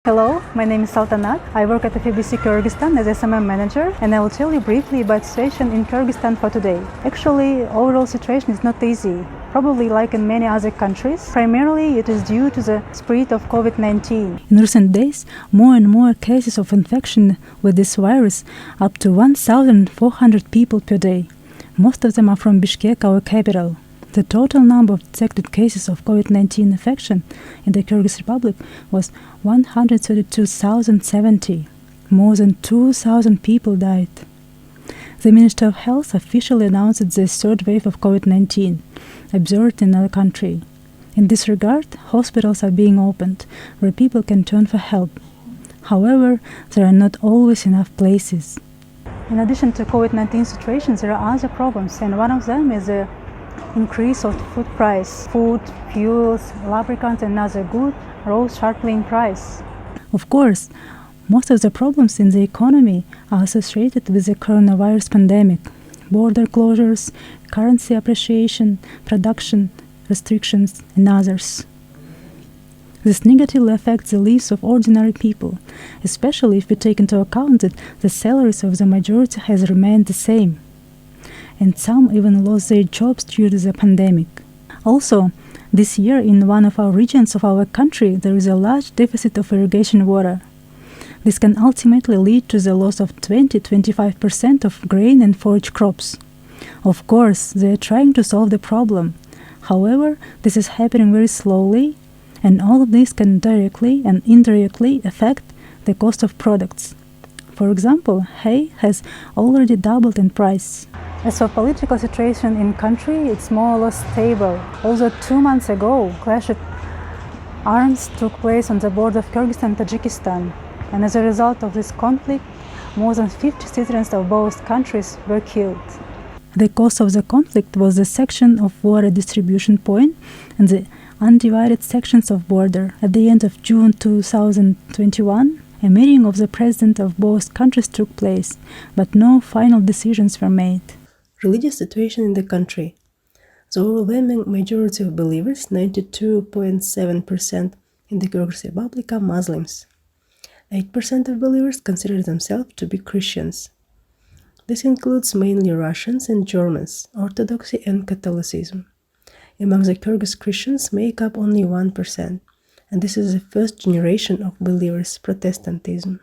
Hello, my name is Saltanat. I work at FEBC Kyrgyzstan as SMM manager, and I will tell you briefly about the situation in Kyrgyzstan for today. Actually, overall situation is not easy, probably like in many other countries. Primarily, it is due to the spread of COVID-19. In recent days, more and more cases of infection with this virus, up to 1,400 people per day. Most of them are from Bishkek, our capital. The total number of detected cases of COVID-19 infection in the Kyrgyz Republic was 132,070. More than 2,000 people died. The Minister of Health officially announced the third wave of COVID-19 observed in our country. In this regard, hospitals are being opened where people can turn for help. However, there are not always enough places. In addition to COVID-19 situations, there are other problems, and one of them is the increase of food price. Food, fuels, lubricants and other goods rose sharply in price. Of course, most of the problems in the economy are associated with the coronavirus pandemic. Border closures, currency appreciation, production restrictions and others. This negatively affects the lives of ordinary people, especially if we take into account that the salaries of the majority has remained the same, and some even lost their jobs due to the pandemic. Also, this year in one of our regions of our country, there is a large deficit of irrigation water. This can ultimately lead to the loss of 20-25% of grain and forage crops. Of course, they are trying to solve the problem. However, this is happening very slowly, and all of this can directly and indirectly affect the cost of products. For example, hay has already doubled in price. As for political situation in country, it's more or less stable. Although 2 months ago, clash of arms took place on the border of Kyrgyzstan and Tajikistan. And as a result of this conflict, more than 50 citizens of both countries were killed. The cause of the conflict was the section of water distribution point and the undivided sections of border. At the end of June 2021, a meeting of the president of both countries took place, but no final decisions were made. Religious situation in the country. The overwhelming majority of believers, 92.7% in the Kyrgyz Republic, are Muslims. 8% of believers consider themselves to be Christians. This includes mainly Russians and Germans, Orthodoxy and Catholicism. Among the Kyrgyz Christians make up only 1%, and this is the first generation of believers Protestantism.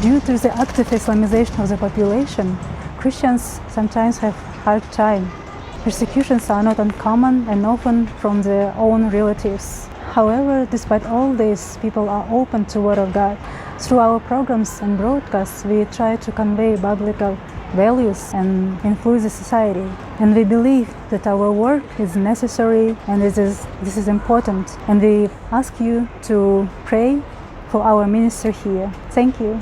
Due to the active Islamization of the population, Christians sometimes have hard time. Persecutions are not uncommon and often from their own relatives. However, despite all this, people are open to Word of God. Through our programs and broadcasts, we try to convey biblical values and influence the society. And we believe that our work is necessary and this is important. And we ask you to pray for our minister here. Thank you.